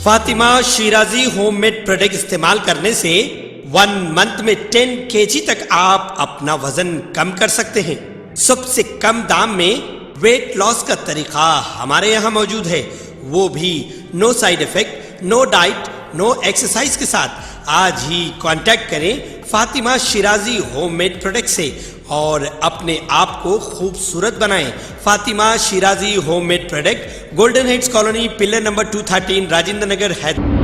Fatima Shirazi homemade product इस्तेमाल करने से 1 मंथ में 10 kg तक आप अपना वजन कम कर सकते हैं। सबसे कम दाम में वेट लॉस का तरीका हमारे यहाँ मौजूद है, वो भी no side effect, no diet, no exercise के साथ। आज ही कांटेक्ट करें फातिमा शिराजी होममेड प्रोडक्ट से और अपने आप को खूबसूरत बनाएं। Fatima Shirazi homemade product, golden heads colony, pillar number 213, Rajendra Nagar, Hyderabad.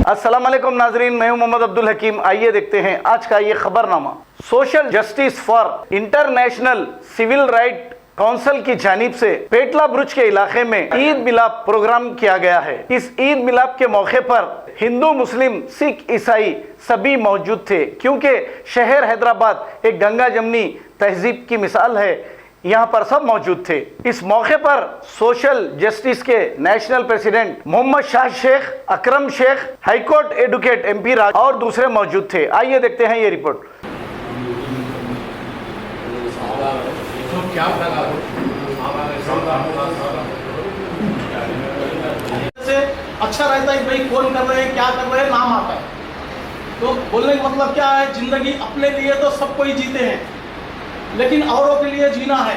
अस्सलाम वालेकुम नाजरीन, मैं हूं मोहम्मद अब्दुल हकीम। आइए देखते हैं आज का ये खबरनामा। Social justice for international civil right council की जानिब से पेटला बुर्ज के इलाके में ईद मिलाप प्रोग्राम किया गया है। इस ईद मिलाप के मौके पर हिंदू, मुस्लिम, सिख, ईसाई सभी मौजूद थे, क्योंकि शहर हैदराबाद एक गंगा जमनी तहजीब की मिसाल है। यहाँ पर सब मौजूद थे। इस मौके पर सोशल जस्टिस के नेशनल प्रेसिडेंट मोहम्मद शाह शेख, अकरम शेख, हाईकोर्ट एडवोकेट MP राज और दूसरे मौजूद थे। आइए देखते हैं ये रिपोर्ट। अच्छा रहता है भाई कौन कर रहे हैं, क्या कर रहे हैं, नाम आता है। तो बोलने का मतलब क्या है, जिंदगी अपने लिए तो सब कोई जीते हैं, लेकिन औरों के लिए जीना है।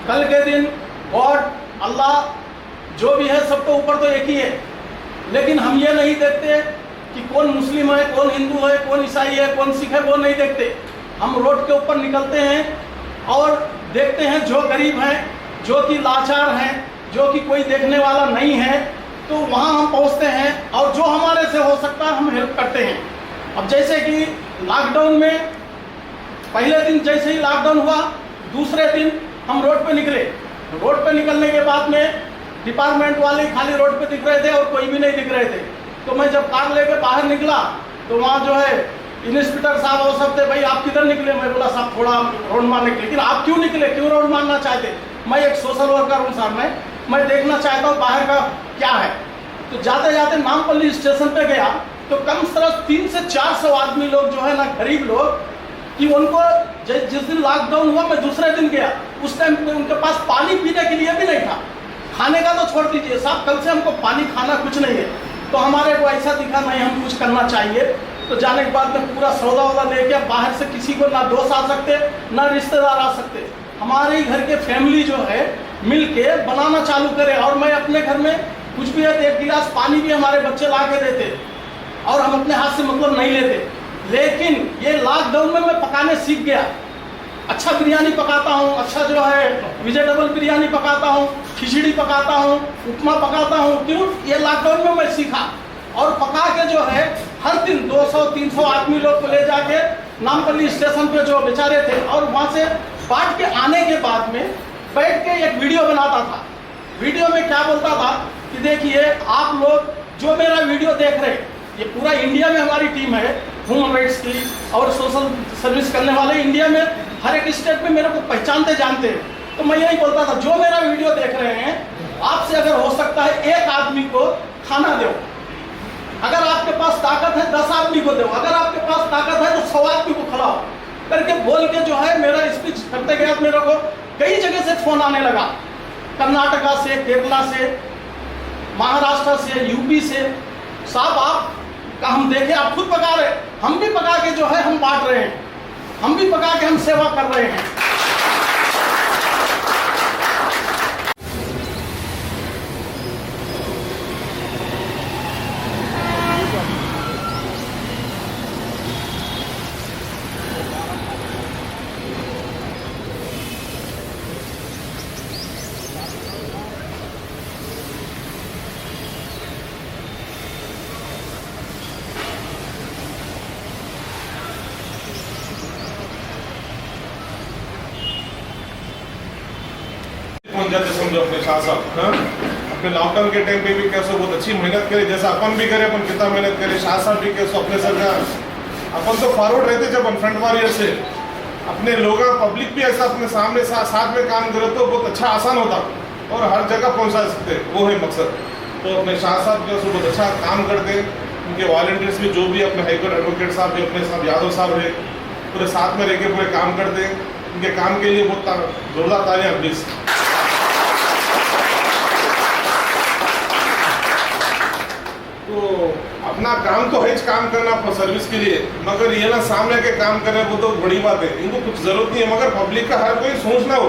कल के दिन गॉड, अल्लाह जो भी है सब तो ऊपर तो एक ही है, लेकिन हम ये नहीं देखते कि कौन मुस्लिम है, कौन हिंदू है, कौन ईसाई है, कौन सिख है, वो नहीं देखते। हम रोड के ऊपर निकलते हैं और देखते हैं जो गरीब हैं, जो कि लाचार हैं, जो कि कोई देखने वाला नहीं है, तो वहाँ हम पहुँचते हैं और जो हमारे से हो सकता है हम हेल्प करते हैं। अब जैसे कि लॉकडाउन में पहले दिन जैसे ही लॉकडाउन हुआ, दूसरे दिन हम रोड पे निकले। रोड पे निकलने के बाद में डिपार्टमेंट वाले खाली रोड पे दिख रहे थे और कोई भी नहीं दिख रहे थे। तो मैं जब कार लेके बाहर निकला तो वहाँ जो है इंस्पेक्टर साहब और सब थे, भाई आप किधर निकले? मैं बोला साहब थोड़ा रोड मारने के लिए। लेकिन आप क्यों निकले, क्यों रोड मारना चाहते? मैं एक सोशल वर्कर हूँ साहब, मैं देखना चाहता हूँ बाहर का क्या है। तो जाते जाते नामपल्ली स्टेशन पे गया तो कम से कम 300 से 400 आदमी लोग जो है ना, गरीब लोग, कि उनको जिस दिन लॉकडाउन हुआ मैं दूसरे दिन गया, उस टाइम पे उनके पास पानी पीने के लिए भी नहीं था। खाने का तो छोड़ दीजिए साहब, कल से हमको पानी खाना कुछ नहीं है। तो हमारे को ऐसा दिखा नहीं हम कुछ करना चाहिए। तो जाने के बाद में पूरा सौदा वौदा लेके बाहर से किसी को ना दोस्त आ सकते, ना रिश्तेदार आ सकते। हमारे ही घर के फैमिली जो है मिल के बनाना चालू करे, और मैं अपने घर में कुछ भी है तो 1 गिलास पानी भी हमारे बच्चे ला के देते और हम अपने हाथ से मतलब नहीं लेते। लेकिन ये लॉकडाउन में मैं पकाने सीख गया। अच्छा बिरयानी पकाता हूँ, अच्छा जो है वेजिटेबल बिरयानी पकाता हूँ, खिचड़ी पकाता हूँ, उपमा पकाता हूँ। क्यों? ये लॉकडाउन में मैं सीखा। और पका के जो है हर दिन 200-300 आदमी लोग को ले जाके नामपल्ली स्टेशन पे जो बेचारे थे, और वहाँ से बांट के आने के बाद में बैठ के एक वीडियो बनाता था। वीडियो में क्या बोलता था कि देखिए आप लोग जो मेरा वीडियो देख रहे हैं, ये पूरा इंडिया में हमारी टीम है ह्यूमन राइट्स की और सोशल सर्विस करने वाले, इंडिया में हर एक स्टेट में मेरे को पहचानते जानते हैं। तो मैं यही बोलता था, जो मेरा वीडियो देख रहे हैं, आपसे अगर हो सकता है 1 आदमी को खाना दो, अगर आपके पास ताकत है 10 आदमी को दो, अगर आपके पास ताकत है तो 100 आदमी को खिलाओ करके बोल के जो है मेरा स्पीच करते गया। मेरे को कई जगह से फोन आने लगा, कर्नाटका से, केरला से, महाराष्ट्र से, यूपी से। साहब आप का हम देखे आप खुद पका रहे, हम भी पका के जो है हम बांट रहे हैं, हम भी पका के हम सेवा कर रहे हैं। जाते समझो अपने शाह साहब, अपने लॉकडाउन के टाइम पे भी कैसे बहुत अच्छी मेहनत करे, जैसा अपन भी करे, अपन कितना मेहनत करे, शाह साहब भी कैसे अपने सरकार अपन तो फॉरवर्ड रहते जब फ्रंट वॉरियर से अपने लोग पब्लिक भी ऐसा अपने सामने साथ में काम करे तो बहुत अच्छा आसान होता और हर जगह पहुंचा सकते, वो है मकसद। तो अपने शाह साहब जो बहुत अच्छा काम करते, उनके वॉलंटियर्स भी जो भी अपने हाईकोर्ट एडवोकेट साहब भी अपने साहब यादव साहब है, पूरे साथ में रह के पूरे काम करते हैं। उनके काम के लिए बहुत जोरदार तालियां प्लीज। अपना काम तो है काम करना सर्विस के लिए, मगर ये ना सामने के काम कर रहे हैं वो तो बड़ी बात है, इनको कुछ जरूरत नहीं है, मगर पब्लिक का हर कोई सोचना हो,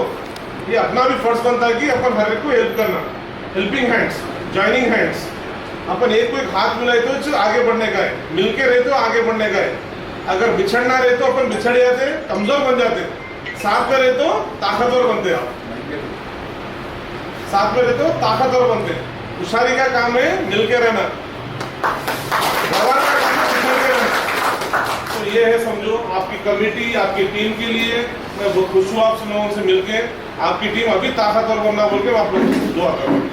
ये अपना भी फर्ज बनता है कि अपन हर एक को हेल्प करना, हेल्पिंग हैंड्स, जॉइनिंग हैंड्स। अपन एक को एक हाथ मिलाए तो आगे बढ़ने का है, मिलके रहे तो आगे बढ़ने का है। अगर बिछड़ना रहे तो अपन बिछड़ जाते, कमजोर बन जाते, साथ में रहे तो ताकतवर बनते आप, साथ में रहे तो ताकतवर बनते। होशियारी का काम है मिलके रहना, व्यवहार का काम है मिलके रहना। तो ये है समझो आपकी कमेटी, आपकी टीम के लिए मैं बहुत खुश हूँ आप लोगों से मिलके। आपकी टीम अभी ताकतवर बनना बोल के आप लोगों को दुआ करूँ।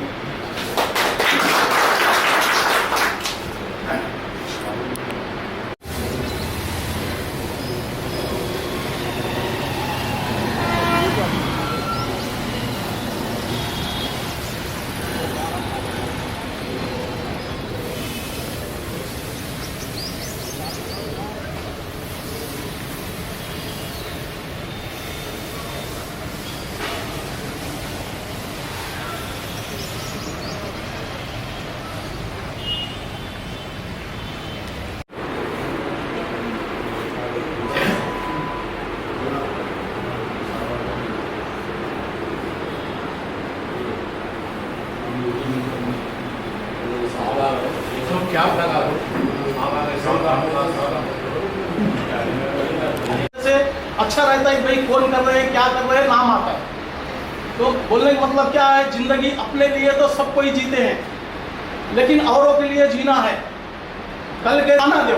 से अच्छा रहता है भाई कौन कर रहे हैं क्या कर रहे हैं नाम आता है। तो बोलने का मतलब क्या है, जिंदगी अपने लिए तो सब कोई जीते हैं, लेकिन औरों के लिए जीना है। कल के ना दो,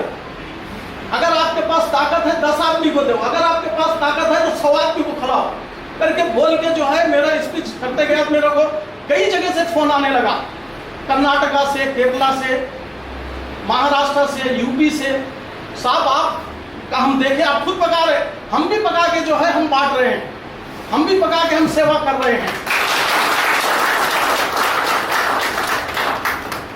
अगर आपके पास ताकत है 10 आदमी को दो, अगर आपके पास ताकत है तो 100 आदमी को खिलाओ करके बोल के जो है मेरा स्पीच करते गया। मेरे को कई जगह से फोन आने लगा, कर्नाटका से, केरला से, महाराष्ट्र से, यूपी से। साहब आप का हम देखे, आप खुद पका रहे, हम भी पका के जो है हम बांट रहे हैं, हम भी पका के हम सेवा कर रहे हैं।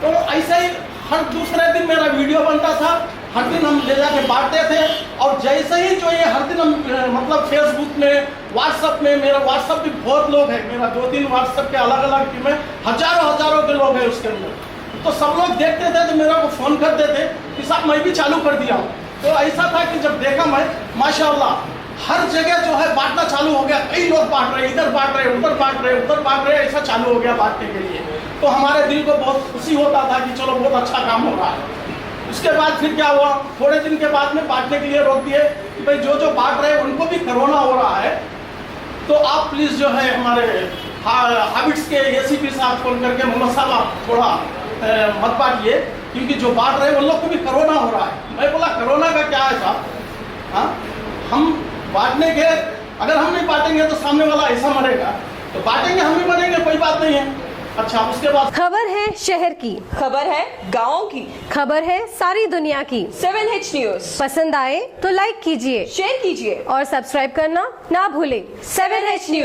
तो ऐसे ही हर दूसरे दिन मेरा वीडियो बनता था, हर दिन हम ले जाके बांटते थे। और जैसे ही जो ये हर दिन हम मतलब फेसबुक में, व्हाट्सएप में, मेरा व्हाट्सएप भी बहुत लोग हैं, मेरा 2-3 व्हाट्सएप के अलग अलग टीमें, हजारों के लोग हैं उसके अंदर। तो सब लोग देखते थे तो मेरा को फोन करते थे कि साहब मैं भी चालू कर दिया हूँ। तो ऐसा था कि जब देखा मैं, माशाल्लाह हर जगह जो है बांटना चालू हो गया। कई लोग बांट रहे, इधर बांट रहे, उधर बांट रहे, उधर बांट रहे, ऐसा चालू हो गया बांटने के लिए। तो हमारे दिल को बहुत खुशी होता था कि चलो बहुत अच्छा काम हो रहा है। उसके बाद फिर क्या हुआ, थोड़े दिन के बाद में बांटने के लिए रोक दिए कि भाई जो बांट रहे हैं उनको भी कोरोना हो रहा है, तो आप प्लीज जो है हमारे हैबिट्स के एसीपी साहब फोन करके मोहम्मद साहब थोड़ा मत बांटिए, क्योंकि जो बांट रहे हैं उन लोग को भी कोरोना हो रहा है। मैं बोला कोरोना का क्या है साहब, हाँ हम बांटने के, अगर हम नहीं बांटेंगे तो सामने वाला ऐसा मरेगा, तो बांटेंगे हम भी मरेंगे, कोई बात नहीं है। अच्छा, उसके बाद खबर है शहर की, खबर है गाँव की, खबर है सारी दुनिया की। 7H न्यूज पसंद आए तो लाइक कीजिए, शेयर कीजिए और सब्सक्राइब करना ना भूलें। 7H news.